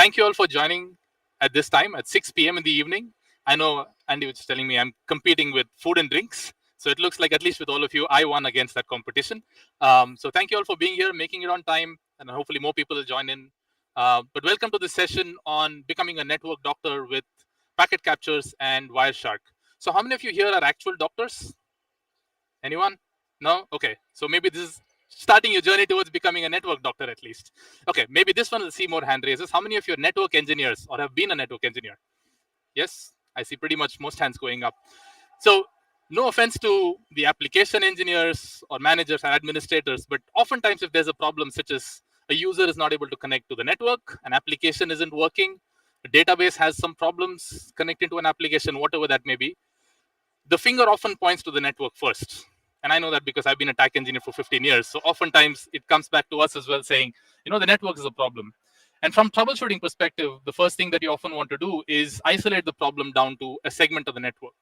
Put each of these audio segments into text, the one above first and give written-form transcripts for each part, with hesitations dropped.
thank you all for joining at this time at 6 p.m. in the evening. I know Andy was telling me I'm competing with food and drinks. So it looks like at least with all of you, I won against that competition. So thank you all for being here, making it on time, and hopefully more people will join in. But welcome to this session on becoming a network doctor with packet captures and Wireshark. So how many of you here are actual doctors? Anyone? No? Okay. So maybe this is starting your journey towards becoming a network doctor at least. Okay, maybe this one will see more hand raises. How many of you are network engineers or have been a network engineer? Yes, I see pretty much most hands going up. So no offense to the application engineers or managers or administrators, but oftentimes if there's a problem such as a user is not able to connect to the network, an application isn't working, a database has some problems connecting to an application, whatever that may be, the finger often points to the network first. And I know that because I've been a tech engineer for 15 years. So oftentimes it comes back to us as well saying, the network is a problem. And from troubleshooting perspective, the first thing that you often want to do is isolate the problem down to a segment of the network.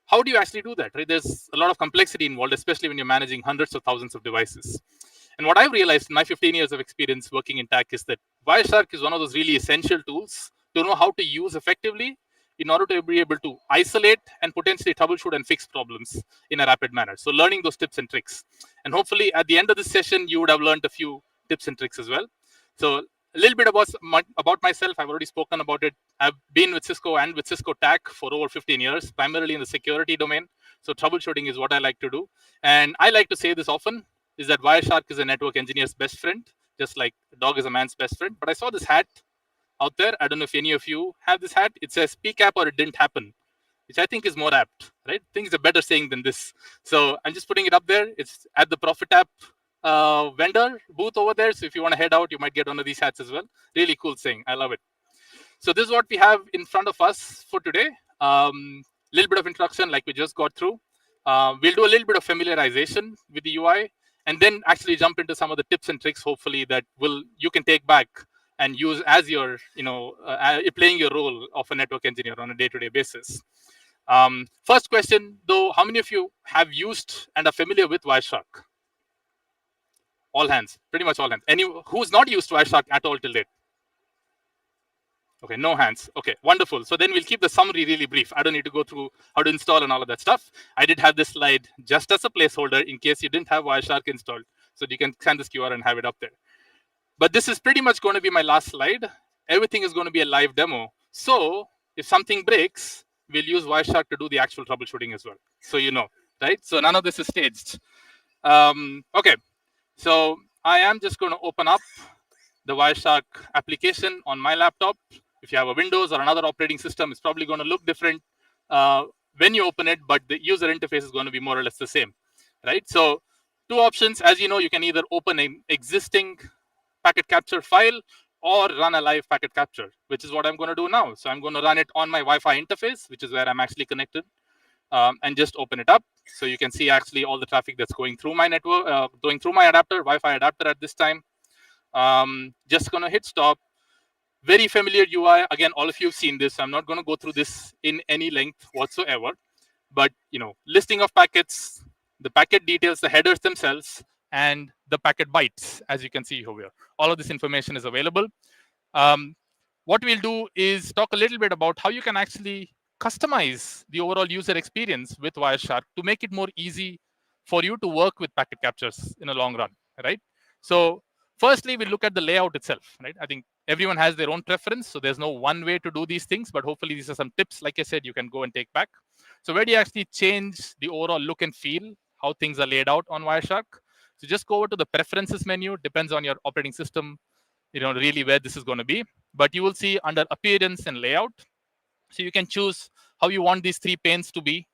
How do you actually do that? Right? There's a lot of complexity involved, especially when you're managing hundreds of thousands of devices. And what I've realized in my 15 years of experience working in tech is that Wireshark is one of those really essential tools to know how to use effectively in order to be able to isolate and potentially troubleshoot and fix problems in a rapid manner. So learning those tips and tricks. And hopefully at the end of this session, you would have learned a few tips and tricks as well. So a little bit about myself. I've already spoken about it. I've been with Cisco and with Cisco TAC for over 15 years, primarily in the security domain. So troubleshooting is what I like to do. And I like to say this often, is that Wireshark is a network engineer's best friend, just like a dog is a man's best friend. But I saw this hat out there. I don't know if any of you have this hat. It says PCAP or it didn't happen, which I think is more apt, right? Things are better saying than this. So I'm just putting it up there. It's at the Profit App vendor booth over there. So if you want to head out, you might get one of these hats as well. Really cool saying. I love it. So this is what we have in front of us for today. Little bit of introduction like we just got through. We'll do a little bit of familiarization with the UI and then actually jump into some of the tips and tricks, hopefully, that you can take back and use as you're playing your role of a network engineer on a day-to-day basis. First question, though, how many of you have used and are familiar with Wireshark? All hands, pretty much all hands. Who's not used Wireshark at all till date? Okay, no hands. Okay, wonderful. So then we'll keep the summary really brief. I don't need to go through how to install and all of that stuff. I did have this slide just as a placeholder in case you didn't have Wireshark installed. So you can scan this QR and have it up there. But this is pretty much going to be my last slide. Everything is going to be a live demo. So if something breaks, we'll use Wireshark to do the actual troubleshooting as well. So right? So none of this is staged. Okay, so I am just going to open up the Wireshark application on my laptop. If you have a Windows or another operating system, it's probably going to look different when you open it, but the user interface is going to be more or less the same, right? So two options, as you know, you can either open an existing packet capture file or run a live packet capture, which is what I'm going to do now. So I'm going to run it on my Wi-Fi interface, which is where I'm actually connected, and just open it up. So you can see actually all the traffic that's going through my network, going through my adapter, Wi-Fi adapter at this time. Just going to hit stop. Very familiar UI. Again, all of you have seen this. I'm not going to go through this in any length whatsoever. But, listing of packets, the packet details, the headers themselves, and the packet bytes, as you can see over here. All of this information is available. What we'll do is talk a little bit about how you can actually customize the overall user experience with Wireshark to make it more easy for you to work with packet captures in a long run, right? So firstly, we'll look at the layout itself, right? I think everyone has their own preference, so there's no one way to do these things, but hopefully these are some tips, like I said, you can go and take back. So where do you actually change the overall look and feel, how things are laid out on Wireshark? So just go over to the preferences menu, depends on your operating system, really where this is going to be. But you will see under appearance and layout, so you can choose how you want these three panes to be,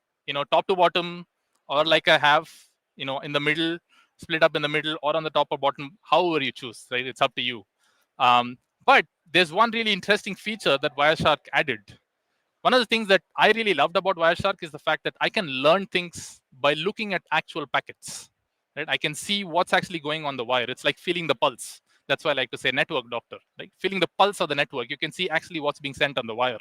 top to bottom, or like I have, in the middle, split up in the middle, or on the top or bottom, however you choose, right? It's up to you. But there's one really interesting feature that Wireshark added. One of the things that I really loved about Wireshark is the fact that I can learn things by looking at actual packets. Right? I can see what's actually going on the wire. It's like feeling the pulse. That's why I like to say network doctor, right? Feeling the pulse of the network. You can see actually what's being sent on the wire.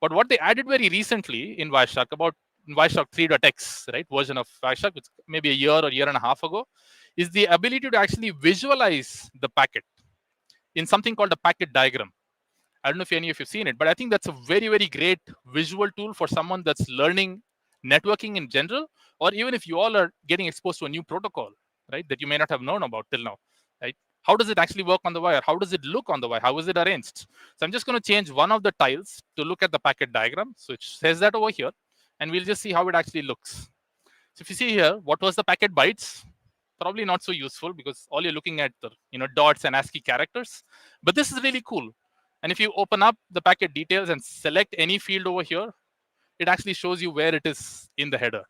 But what they added very recently in Wireshark, about Wireshark 3.x, right, version of Wireshark, which maybe a year or year and a half ago, is the ability to actually visualize the packet in something called a packet diagram. I don't know if any of you have seen it, but I think that's a very, very great visual tool for someone that's learning networking in general, or even if you all are getting exposed to a new protocol, right, that you may not have known about till now, right? How does it actually work on the wire? How does it look on the wire? How is it arranged? So I'm just going to change one of the tiles to look at the packet diagram. So it says that over here, and we'll just see how it actually looks. So if you see here, what was the packet bytes? Probably not so useful because all you're looking at the dots and ASCII characters. But this is really cool. And if you open up the packet details and select any field over here, it actually shows you where it is in the header.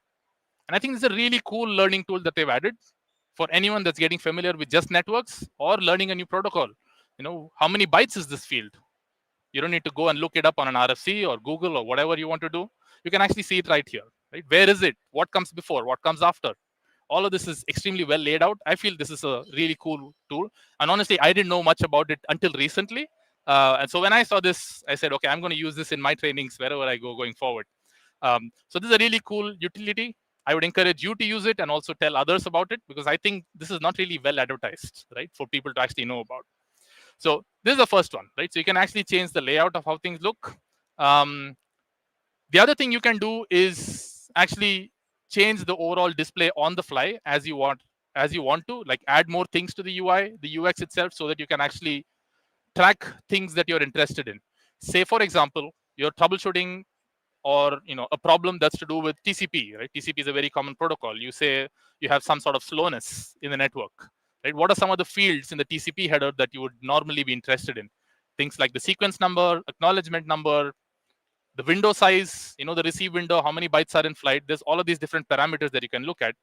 And I think it's a really cool learning tool that they've added for anyone that's getting familiar with just networks or learning a new protocol. How many bytes is this field? You don't need to go and look it up on an RFC or Google or whatever you want to do. You can actually see it right here. Right? Where is it? What comes before? What comes after? All of this is extremely well laid out. I feel this is a really cool tool. And honestly, I didn't know much about it until recently. And so when I saw this, I said, okay, I'm going to use this in my trainings wherever I go going forward. So this is a really cool utility. I would encourage you to use it and also tell others about it, because I think this is not really well advertised, right, for people to actually know about. So this is the first one, right? So you can actually change the layout of how things look. The other thing you can do is actually change the overall display on the fly as you want to, like add more things to the UI, the UX itself, so that you can actually track things that you're interested in. Say, for example, you're troubleshooting or a problem that's to do with TCP, right? TCP is a very common protocol. You say you have some sort of slowness in the network, right? What are some of the fields in the TCP header that you would normally be interested in? Things like the sequence number, acknowledgement number, the window size, the receive window, how many bytes are in flight. There's all of these different parameters that you can look at.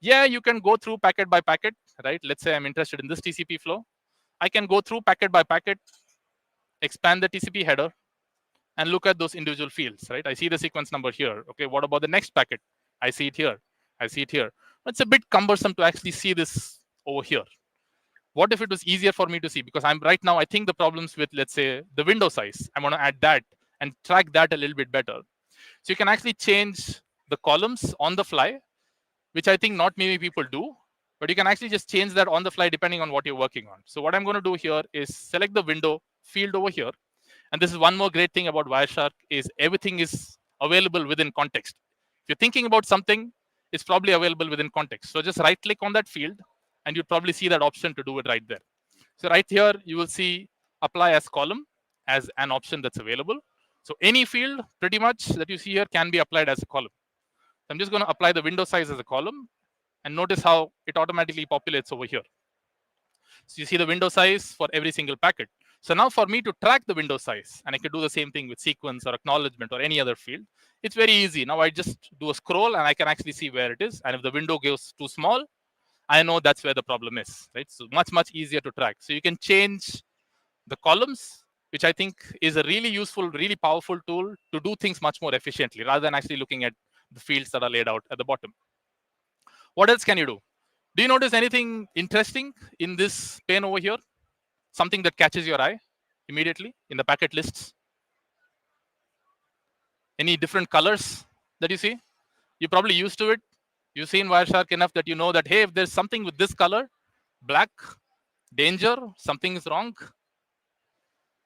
Yeah, you can go through packet by packet, right? Let's say I'm interested in this TCP flow. I can go through packet by packet, expand the TCP header, and look at those individual fields, right? I see the sequence number here. Okay, what about the next packet? I see it here. I see it here. It's a bit cumbersome to actually see this over here. What if it was easier for me to see? Because I'm right now, I think the problems with, let's say, the window size, I want to add that and track that a little bit better. So you can actually change the columns on the fly, which I think not many people do, but you can actually just change that on the fly depending on what you're working on. So what I'm going to do here is select the window field over here. And this is one more great thing about Wireshark is everything is available within context. If you're thinking about something, it's probably available within context. So just right click on that field and you'll probably see that option to do it right there. So right here, you will see apply as column as an option that's available. So any field pretty much that you see here can be applied as a column. So I'm just going to apply the window size as a column and notice how it automatically populates over here. So you see the window size for every single packet. So now for me to track the window size, and I could do the same thing with sequence or acknowledgement or any other field, it's very easy. Now I just do a scroll and I can actually see where it is. And if the window goes too small, I know that's where the problem is, right? So much easier to track. So you can change the columns, which I think is a really useful, really powerful tool to do things much more efficiently rather than actually looking at the fields that are laid out at the bottom. What else can you do? Do you notice anything interesting in this pane over here? Something that catches your eye immediately in the packet lists? Any different colors that you see? You're probably used to it. You've seen Wireshark enough that you know that, hey, if there's something with this color, black, danger, something is wrong.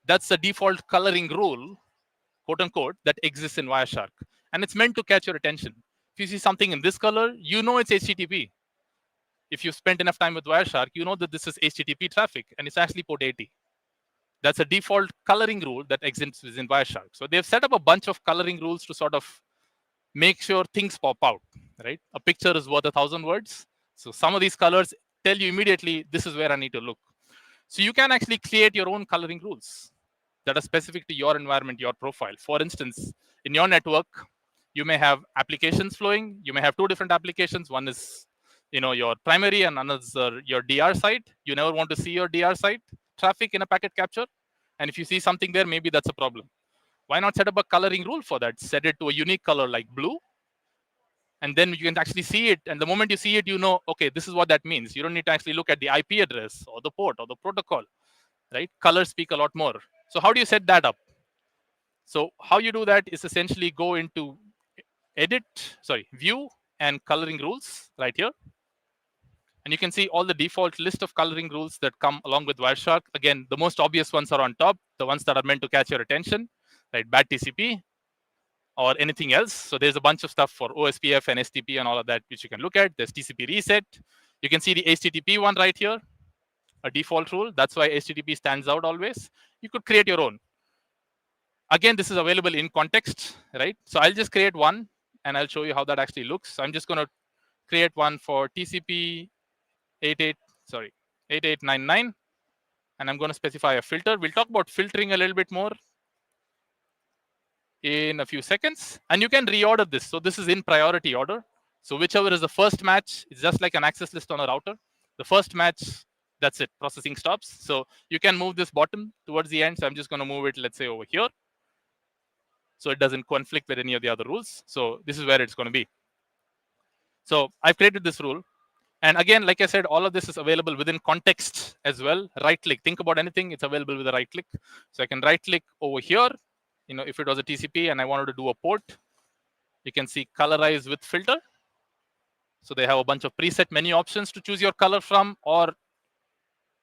That's the default coloring rule, quote unquote, that exists in Wireshark. And it's meant to catch your attention. If you see something in this color, you know it's HTTP. If you've spent enough time with Wireshark, you know that this is HTTP traffic and it's actually port 80. That's a default coloring rule that exists within Wireshark. So they've set up a bunch of coloring rules to sort of make sure things pop out, right? A picture is worth 1,000 words. So some of these colors tell you immediately, this is where I need to look. So you can actually create your own coloring rules that are specific to your environment, your profile. For instance, in your network, you may have applications flowing. You may have two different applications. One is your primary and another your DR site. You never want to see your DR site traffic in a packet capture. And if you see something there, maybe that's a problem. Why not set up a coloring rule for that? Set it to a unique color like blue. And then you can actually see it. And the moment you see it, you know, okay, this is what that means. You don't need to actually look at the IP address or the port or the protocol, right? Colors speak a lot more. So how do you set that up? So how you do that is essentially go into view and coloring rules right here. And you can see all the default list of coloring rules that come along with Wireshark. Again, the most obvious ones are on top, the ones that are meant to catch your attention, right? Bad TCP or anything else. So there's a bunch of stuff for OSPF and STP and all of that, which you can look at. There's TCP reset. You can see the HTTP one right here, a default rule. That's why HTTP stands out always. You could create your own. Again, this is available in context, right? So I'll just create one and I'll show you how that actually looks. So I'm just going to create one for TCP 8899, and I'm going to specify a filter. We'll talk about filtering a little bit more in a few seconds. And you can reorder this. So this is in priority order. So whichever is the first match, it's just like an access list on a router. The first match, that's it, processing stops. So you can move this bottom towards the end. So I'm just going to move it, let's say, over here, so it doesn't conflict with any of the other rules. So this is where it's going to be. So I've created this rule. And again, like I said, all of this is available within context as well. Right click, think about anything, it's available with a right click. So I can right click over here. If it was a TCP and I wanted to do a port, you can see colorize with filter. So they have a bunch of preset menu options to choose your color from, or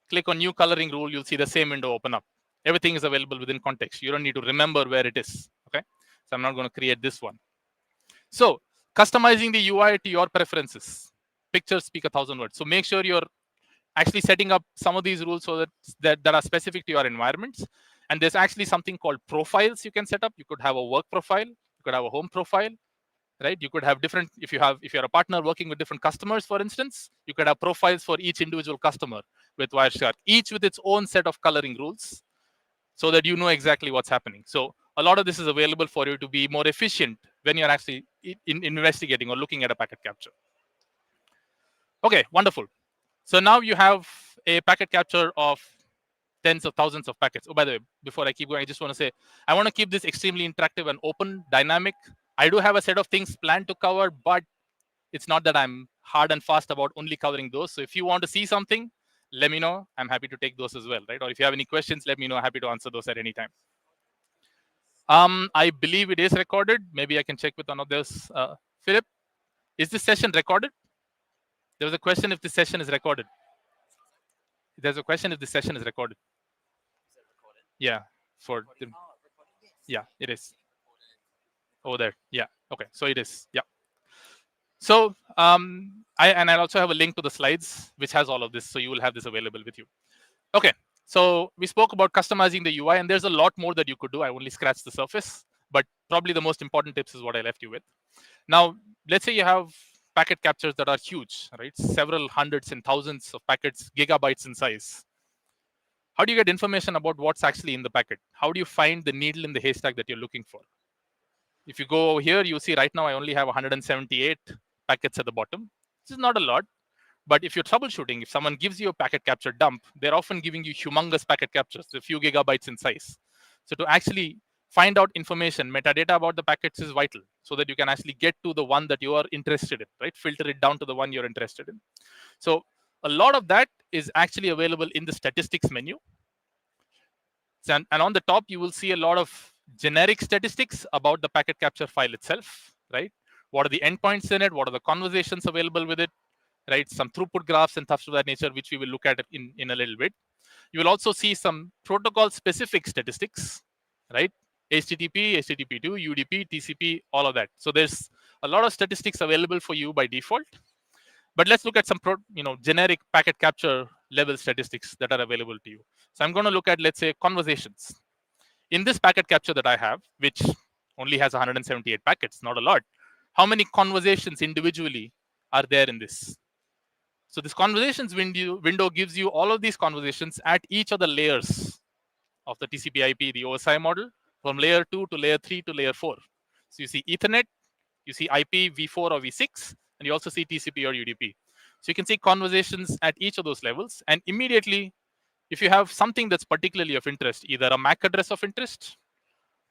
click on new coloring rule, you'll see the same window open up. Everything is available within context. You don't need to remember where it is, okay? So I'm not going to create this one. So customizing the UI to your preferences. Pictures speak 1,000 words. So make sure you're actually setting up some of these rules so that are specific to your environments. And there's actually something called profiles you can set up. You could have a work profile, you could have a home profile, right? You could have different, if you're a partner working with different customers, for instance, you could have profiles for each individual customer with Wireshark, each with its own set of coloring rules, so that you know exactly what's happening. So a lot of this is available for you to be more efficient when you're actually investigating or looking at a packet capture. Okay, wonderful. So now you have a packet capture of tens of thousands of packets. Oh, by the way, before I keep going, I just want to say, I want to keep this extremely interactive and open, dynamic. I do have a set of things planned to cover, but it's not that I'm hard and fast about only covering those. So if you want to see something, let me know. I'm happy to take those as well, right? Or if you have any questions, let me know. Happy to answer those at any time. I believe it is recorded. Maybe I can check with one of those. Philip, is this session recorded? There was a question if this session is recorded. There's a question if this session is recorded. Yeah, for the, yeah, it is. Over there. Yeah. Okay. So it is. Yeah. So I'll also have a link to the slides, which has all of this. So you will have this available with you. Okay. So we spoke about customizing the UI, and there's a lot more that you could do. I only scratched the surface, but probably the most important tips is what I left you with. Now, let's say you have packet captures that are huge, right? Several hundreds and thousands of packets, gigabytes in size. How do you get information about what's actually in the packet? How do you find the needle in the haystack that you're looking for? If you go over here, you see right now I only have 178 packets at the bottom. This is not a lot, but if you're troubleshooting, if someone gives you a packet capture dump, they're often giving you humongous packet captures, a few gigabytes in size. So to actually find out information, metadata about the packets is vital, so that you can actually get to the one that you are interested in, right? Filter it down to the one you're interested in. So a lot of that is actually available in the statistics menu. And on the top, you will see a lot of generic statistics about the packet capture file itself, right? What are the endpoints in it? What are the conversations available with it, right? Some throughput graphs and stuff of that nature, which we will look at in a little bit. You will also see some protocol-specific statistics, right? HTTP, HTTP2, UDP, TCP, all of that. So there's a lot of statistics available for you by default. But let's look at some generic packet capture level statistics that are available to you. So I'm going to look at, let's say, conversations. In this packet capture that I have, which only has 178 packets, not a lot, how many conversations individually are there in this? So this conversations window gives you all of these conversations at each of the layers of the TCP/IP, the OSI model, from layer 2 to layer 3 to layer 4. So you see Ethernet, you see IP, V4 or V6, and you also see TCP or UDP. So you can see conversations at each of those levels. And immediately, if you have something that's particularly of interest, either a MAC address of interest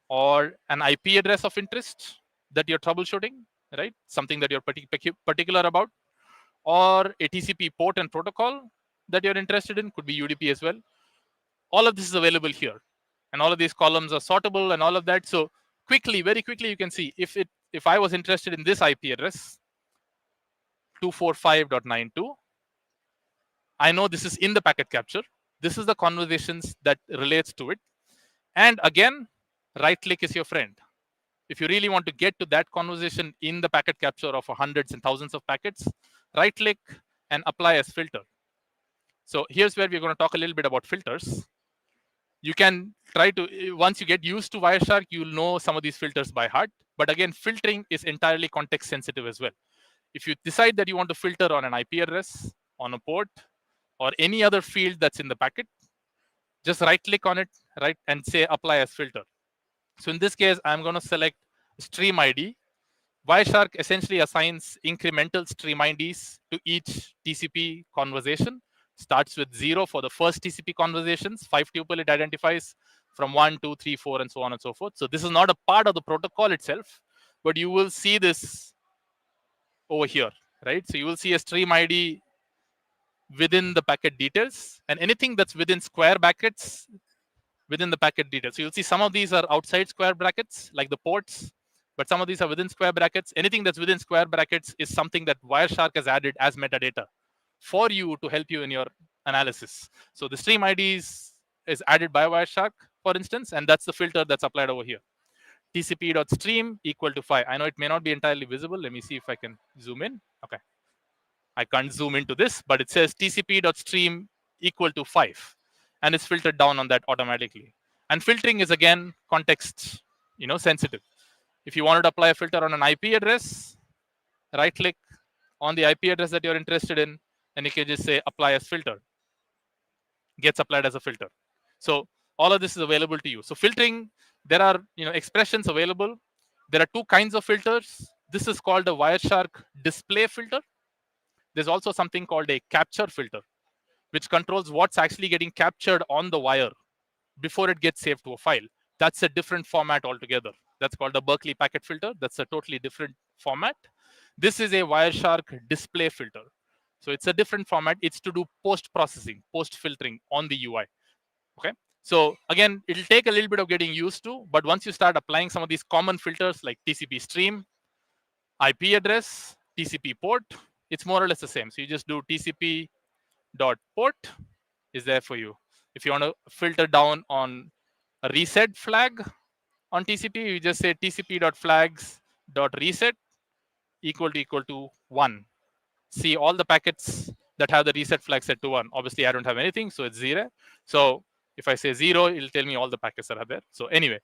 or an IP address of interest that you're troubleshooting, right? Something that you're particular about, or a TCP port and protocol that you're interested in, could be UDP as well. All of this is available here. And all of these columns are sortable and all of that. So quickly, very quickly, you can see if I was interested in this IP address, 245.92, I know this is in the packet capture. This is the conversations that relates to it. And again, right click is your friend. If you really want to get to that conversation in the packet capture of hundreds and thousands of packets, right click and apply as filter. So here's where we're going to talk a little bit about filters. You can try to, once you get used to Wireshark, you'll know some of these filters by heart. But again, filtering is entirely context sensitive as well. If you decide that you want to filter on an IP address, on a port, or any other field that's in the packet, just right click on it, right, and say apply as filter. So in this case, I'm going to select stream ID. Wireshark essentially assigns incremental stream IDs to each TCP conversation. Starts with 0 for the first TCP conversations, 5 tuple it identifies, from 1, 2, 3, 4, and so on and so forth. So this is not a part of the protocol itself, but you will see this over here, right? So you will see a stream ID within the packet details, and anything that's within square brackets within the packet details. So you'll see some of these are outside square brackets, like the ports, but some of these are within square brackets. Anything that's within square brackets is something that Wireshark has added as metadata for you to help you in your analysis. So the stream IDs is added by Wireshark, for instance, and that's the filter that's applied over here. TCP.stream equal to 5. I know it may not be entirely visible. Let me see if I can zoom in. Okay. I can't zoom into this, but it says TCP.stream equal to 5. And it's filtered down on that automatically. And filtering is, again, context sensitive. If you wanted to apply a filter on an IP address, right click on the IP address that you're interested in, and you can just say apply as filter. Gets applied as a filter. So all of this is available to you. So filtering, there are expressions available. There are two kinds of filters. This is called a Wireshark display filter. There's also something called a capture filter, which controls what's actually getting captured on the wire before it gets saved to a file. That's a different format altogether. That's called a Berkeley packet filter. That's a totally different format. This is a Wireshark display filter. So it's a different format. It's to do post-processing, post-filtering on the UI. Okay. So again, it'll take a little bit of getting used to, but once you start applying some of these common filters like TCP stream, IP address, TCP port, it's more or less the same. So you just do TCP dot port is there for you. If you want to filter down on a reset flag on TCP, you just say TCP.flags.reset equal to 1. See all the packets that have the reset flag set to 1. Obviously, I don't have anything, so it's 0. So if I say 0, it'll tell me all the packets that are there. So anyway,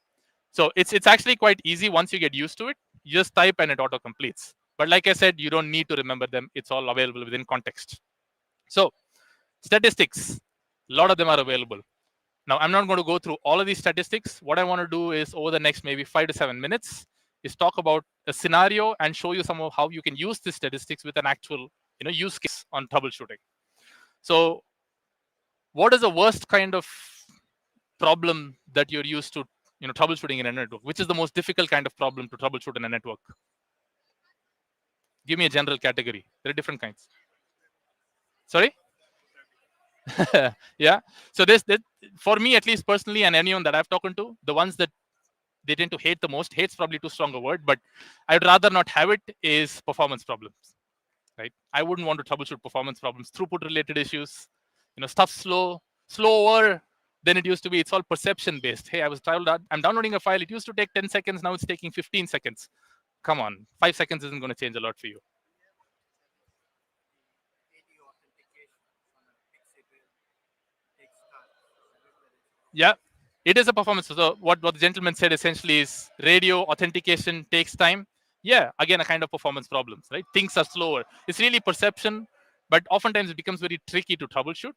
so it's actually quite easy once you get used to it. You just type and it auto completes. But like I said, you don't need to remember them. It's all available within context. So statistics, a lot of them are available. Now, I'm not going to go through all of these statistics. What I want to do is over the next maybe 5 to 7 minutes is talk about a scenario and show you some of how you can use these statistics with an actual use case on troubleshooting. So what is the worst kind of problem that you're used to troubleshooting in a network? Which is the most difficult kind of problem to troubleshoot in a network? Give me a general category. There are different kinds. Sorry? Yeah. So this, for me, at least personally, and anyone that I've talked to, the ones that they tend to hate the most, hate's probably too strong a word, but I'd rather not have it, is performance problems, right? I wouldn't want to troubleshoot performance problems, throughput related issues, stuff slower than it used to be. It's all perception based. Hey, I'm downloading a file. It used to take 10 seconds. Now it's taking 15 seconds. Come on, 5 seconds isn't going to change a lot for you. Yeah, it is a performance. So what the gentleman said essentially is radio authentication takes time. Yeah, again, a kind of performance problems, right? Things are slower. It's really perception, but oftentimes it becomes very tricky to troubleshoot.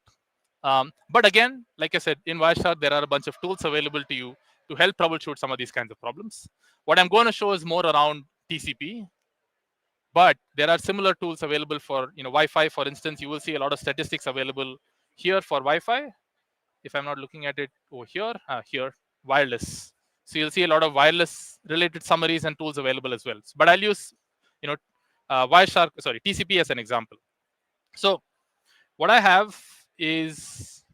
But again, like I said, in Wireshark, there are a bunch of tools available to you to help troubleshoot some of these kinds of problems. What I'm going to show is more around TCP, but there are similar tools available for Wi-Fi. For instance, you will see a lot of statistics available here for Wi-Fi. If I'm not looking at it over here, here, wireless. So you'll see a lot of wireless related summaries and tools available as well. But I'll use, Wireshark, sorry, TCP as an example. So what I have is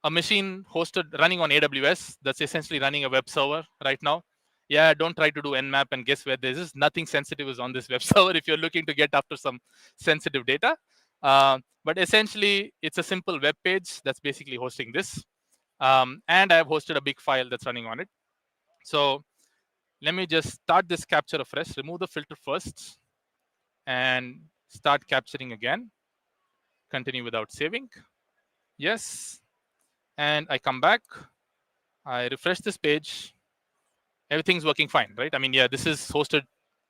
a machine hosted running on AWS that's essentially running a web server right now. Yeah, don't try to do Nmap and guess where this is. Nothing sensitive is on this web server if you're looking to get after some sensitive data. But essentially, it's a simple web page that's basically hosting this. And I've hosted a big file that's running on it. So let me just start this capture afresh, remove the filter first, and start capturing again. Continue without saving. Yes. And I come back. I refresh this page. Everything's working fine, right? I mean, yeah, this is hosted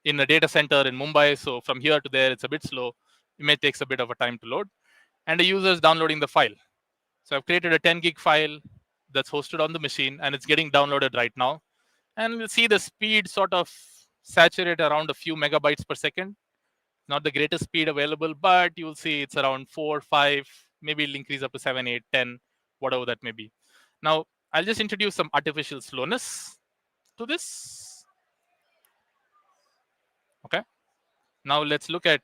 in a data center in Mumbai. So from here to there, it's a bit slow. It may take a bit of a time to load. And the user is downloading the file. So I've created a 10 gig file that's hosted on the machine, and it's getting downloaded right now. And we'll see the speed sort of saturate around a few megabytes per second. Not the greatest speed available, but you'll see it's around 4, 5, maybe it'll increase up to 7, 8, 10, whatever that may be. Now, I'll just introduce some artificial slowness to this. Okay. Now let's look at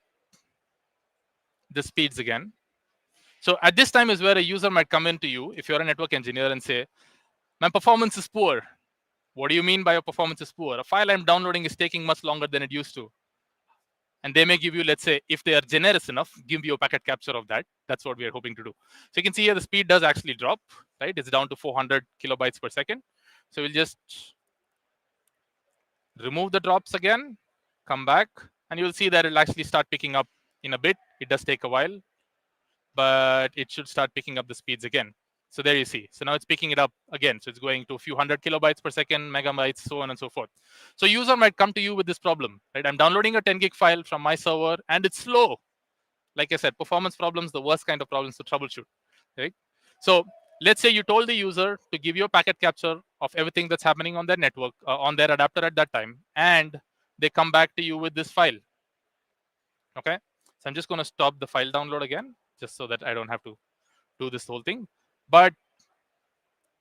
the speeds again. So at this time is where a user might come into you, if you're a network engineer, and say, my performance is poor. What do you mean by your performance is poor? A file I'm downloading is taking much longer than it used to. And they may give you, let's say, if they are generous enough, give you a packet capture of that. That's what we are hoping to do. So you can see here the speed does actually drop, right? It's down to 400 kilobytes per second. So we'll just remove the drops again, come back, and you'll see that it'll actually start picking up in a bit. It does take a while, but it should start picking up the speeds again. So there you see. So now it's picking it up again. So it's going to a few hundred kilobytes per second, megabytes, so on and so forth. So user might come to you with this problem, right? I'm downloading a 10 gig file from my server and it's slow. Like I said, performance problems, the worst kind of problems to troubleshoot, right? So let's say you told the user to give you a packet capture of everything that's happening on their network, on their adapter at that time, and they come back to you with this file. Okay. So I'm just going to stop the file download again, just so that I don't have to do this whole thing. But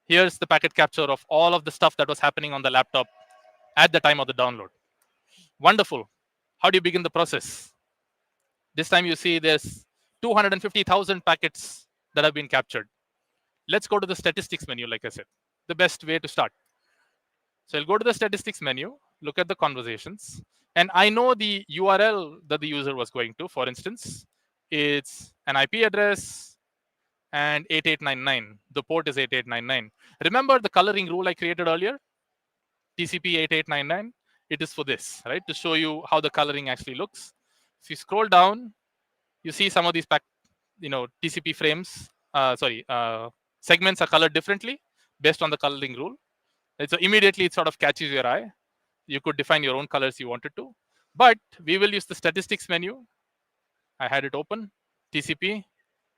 here's the packet capture of all of the stuff that was happening on the laptop at the time of the download. Wonderful. How do you begin the process? This time you see there's 250,000 packets that have been captured. Let's go to the statistics menu, like I said, the best way to start. So I'll go to the statistics menu, look at the conversations, and I know the URL that the user was going to. For instance, it's an IP address and 8899. The port is 8899. Remember the coloring rule I created earlier? TCP 8899. It is for this, right? To show you how the coloring actually looks. If you scroll down, you see some of these TCP frames. Segments are colored differently based on the coloring rule. And so immediately it sort of catches your eye. You could define your own colors you wanted to, but we will use the statistics menu. I had it open, TCP,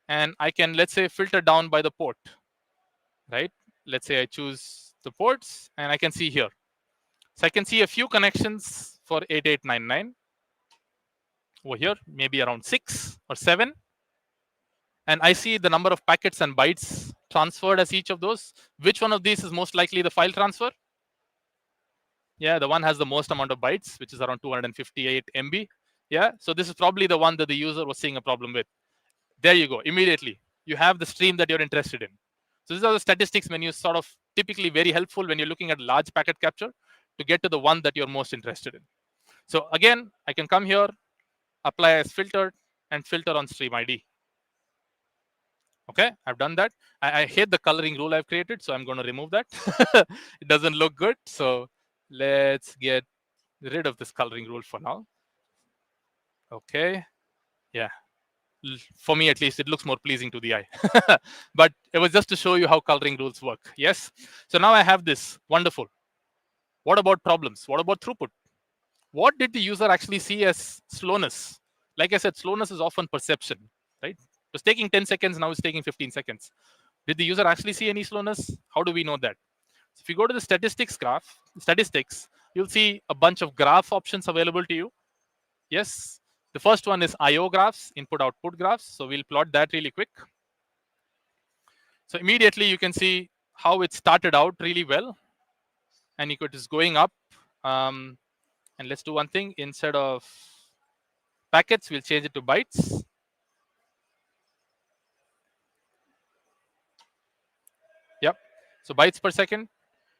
and I can, let's say, filter down by the port, right? Let's say I choose the ports and I can see here. So I can see a few connections for 8899 over here, maybe around 6 or 7. And I see the number of packets and bytes transferred as each of those. Which one of these is most likely the file transfer? Yeah, the one has the most amount of bytes, which is around 258 MB. Yeah, so this is probably the one that the user was seeing a problem with. There you go. Immediately, you have the stream that you're interested in. So these are the statistics menus, sort of typically very helpful when you're looking at large packet capture to get to the one that you're most interested in. So again, I can come here, apply as filtered, and filter on stream ID. Okay, I've done that. I hate the coloring rule I've created, so I'm going to remove that. It doesn't look good. So let's get rid of this coloring rule for now. Okay, yeah. For me, at least, it looks more pleasing to the eye. But it was just to show you how coloring rules work. Yes. So now I have this. Wonderful. What about problems? What about throughput? What did the user actually see as slowness? Like I said, slowness is often perception, right? It was taking 10 seconds, now it's taking 15 seconds. Did the user actually see any slowness? How do we know that? So if you go to the statistics, you'll see a bunch of graph options available to you. Yes. The first one is IO graphs, input-output graphs. So we'll plot that really quick. So immediately you can see how it started out really well. And it is going up. And let's do one thing. Instead of packets, we'll change it to bytes. Yep. So bytes per second.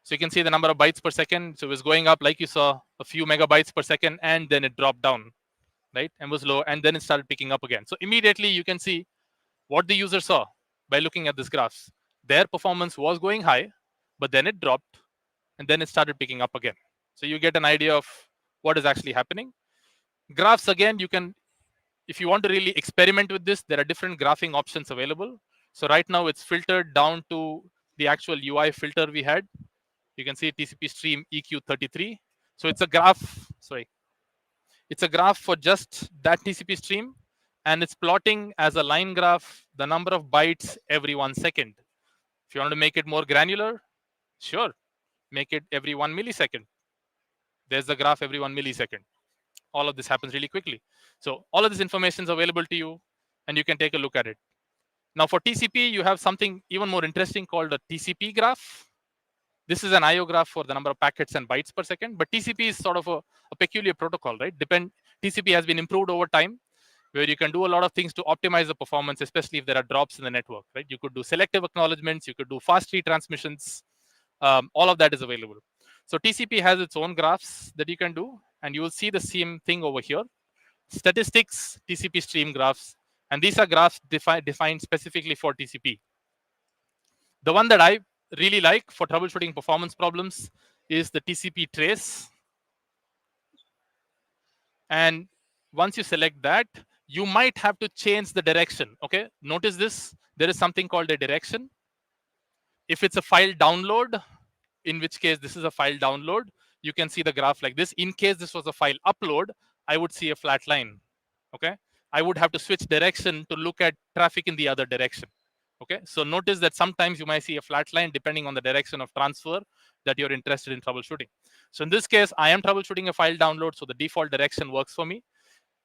So you can see the number of bytes per second. So it was going up, like you saw, a few megabytes per second, and then it dropped down. right? M was low, and then it started picking up again. So immediately you can see what the user saw by looking at this graphs. Their performance was going high, but then it dropped, and then it started picking up again. So you get an idea of what is actually happening. Graphs, again, you can, if you want to really experiment with this, there are different graphing options available. So right now it's filtered down to the actual UI filter we had. You can see TCP stream EQ33. So it's a graph, sorry, it's a graph for just that TCP stream, and it's plotting as a line graph the number of bytes every 1 second. If you want to make it more granular, sure, make it every 1 millisecond. There's the graph every 1 millisecond. All of this happens really quickly. So all of this information is available to you, and you can take a look at it. Now for TCP, you have something even more interesting called a TCP graph. This is an IO graph for the number of packets and bytes per second, but TCP is sort of a peculiar protocol, right? TCP has been improved over time, where you can do a lot of things to optimize the performance, especially if there are drops in the network, right? You could do selective acknowledgements, you could do fast retransmissions. All of that is available. So TCP has its own graphs that you can do, and you will see the same thing over here. Statistics, TCP stream graphs, and these are graphs defined specifically for TCP. The one that I really like for troubleshooting performance problems is the TCP trace. And once you select that, you might have to change the direction. Okay, notice this. There is something called a direction. If it's a file download, in which case this is a file download, you can see the graph like this. In case this was a file upload, I would see a flat line. Okay, I would have to switch direction to look at traffic in the other direction. Okay, so notice that sometimes you might see a flat line depending on the direction of transfer that you're interested in troubleshooting. So in this case, I am troubleshooting a file download, so the default direction works for me.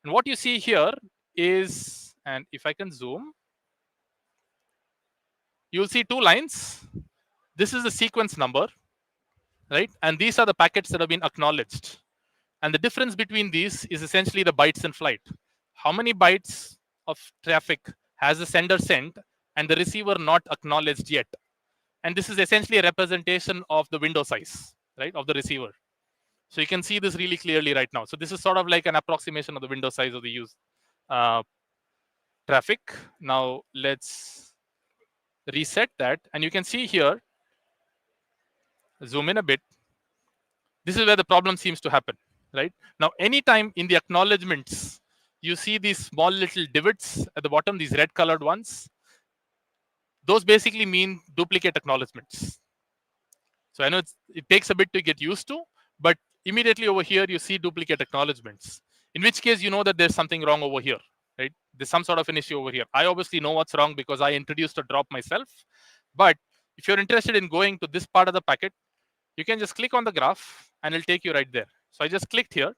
And what you see here is, and if I can zoom, you'll see two lines. This is the sequence number, right? And these are the packets that have been acknowledged. And the difference between these is essentially the bytes in flight. How many bytes of traffic has the sender sent and the receiver not acknowledged yet? And this is essentially a representation of the window size, right, of the receiver. So you can see this really clearly right now. So this is sort of like an approximation of the window size of the use traffic. Now let's reset that. And you can see here, zoom in a bit. This is where the problem seems to happen, right? Now, anytime in the acknowledgements, you see these small little divots at the bottom, these red colored ones, those basically mean duplicate acknowledgements. So I know it takes a bit to get used to, but immediately over here, you see duplicate acknowledgements, in which case you know that there's something wrong over here, right? There's some sort of an issue over here. I obviously know what's wrong because I introduced a drop myself. But if you're interested in going to this part of the packet, you can just click on the graph and it'll take you right there. So I just clicked here,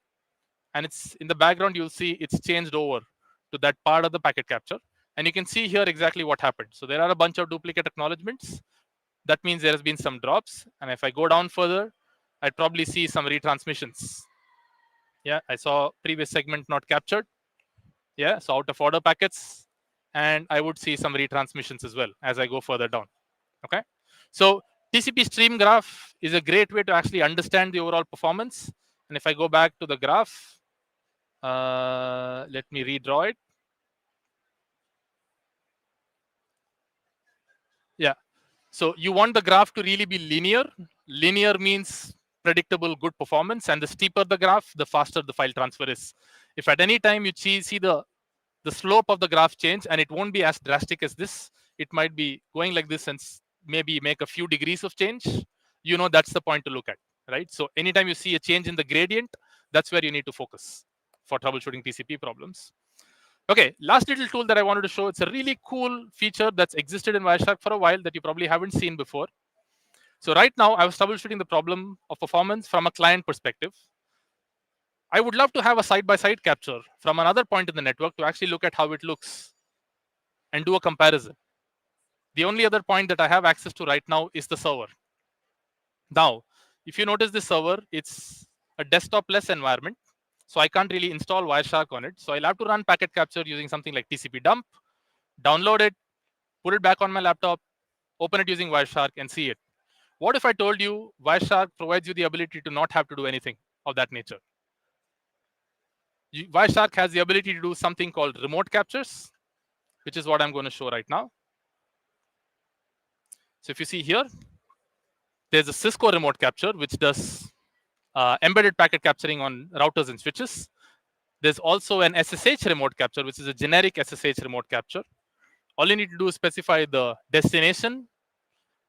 and it's in the background, you'll see it's changed over to that part of the packet capture. And you can see here exactly what happened. So there are a bunch of duplicate acknowledgements. That means there has been some drops. And if I go down further, I'd probably see some retransmissions. Yeah, I saw previous segment not captured. Yeah, so out of order packets. And I would see some retransmissions as well as I go further down. Okay, so TCP stream graph is a great way to actually understand the overall performance. And if I go back to the graph, let me redraw it. Yeah, so you want the graph to really be linear. Linear means predictable, good performance. And the steeper the graph, the faster the file transfer is. If at any time you see the slope of the graph change, and it won't be as drastic as this, it might be going like this and maybe make a few degrees of change, you know that's the point to look at, right? So anytime you see a change in the gradient, that's where you need to focus for troubleshooting TCP problems. Okay, last little tool that I wanted to show, it's a really cool feature that's existed in Wireshark for a while that you probably haven't seen before. So right now, I was troubleshooting the problem of performance from a client perspective. I would love to have a side-by-side capture from another point in the network to actually look at how it looks and do a comparison. The only other point that I have access to right now is the server. Now, if you notice this server, it's a desktop-less environment. So I can't really install Wireshark on it. So I'll have to run packet capture using something like TCP dump, download it, put it back on my laptop, open it using Wireshark, and see it. What if I told you Wireshark provides you the ability to not have to do anything of that nature? Wireshark has the ability to do something called remote captures, which is what I'm going to show right now. So if you see here, there's a Cisco remote capture, which does embedded packet capturing on routers and switches. There's also an SSH remote capture, which is a generic SSH remote capture. All you need to do is specify the destination,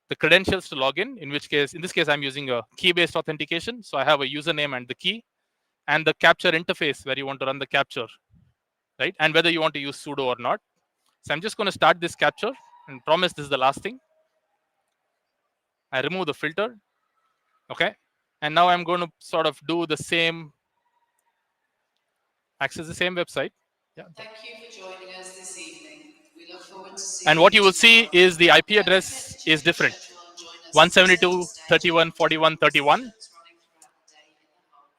the credentials to log in which case, in this case, I'm using a key-based authentication. So I have a username and the key, and the capture interface where you want to run the capture, right? And whether you want to use sudo or not. So I'm just going to start this capture and promise this is the last thing. I remove the filter, okay? And now I'm going to sort of do the same, access the same website. Yeah. Thank you for joining us this evening. We look forward to seeing and what you will see is the IP address is different. 172.31.41.31.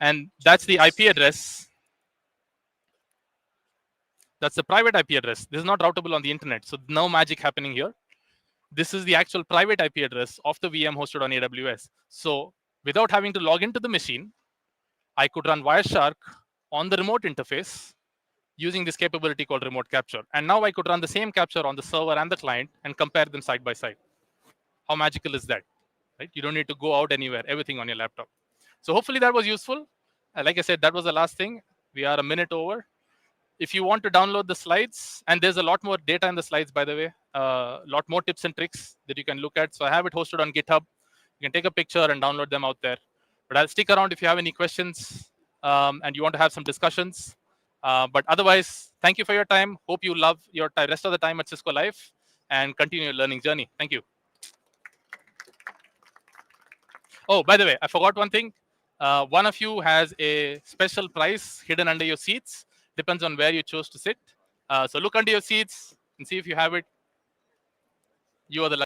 And that's the IP address. That's the private IP address. This is not routable on the internet, so no magic happening here. This is the actual private IP address of the VM hosted on AWS. So without having to log into the machine, I could run Wireshark on the remote interface using this capability called remote capture. And now I could run the same capture on the server and the client and compare them side by side. How magical is that? Right? You don't need to go out anywhere, everything on your laptop. So hopefully that was useful. Like I said, that was the last thing. We are a minute over. If you want to download the slides, and there's a lot more data in the slides, by the way, a lot more tips and tricks that you can look at. So I have it hosted on GitHub. You can take a picture and download them out there. But I'll stick around if you have any questions and you want to have some discussions. But otherwise, thank you for your time. Hope you love your rest of the time at Cisco Live and continue your learning journey. Thank you. Oh, by the way, I forgot one thing. One of you has a special prize hidden under your seats. Depends on where you chose to sit. So look under your seats and see if you have it. You are the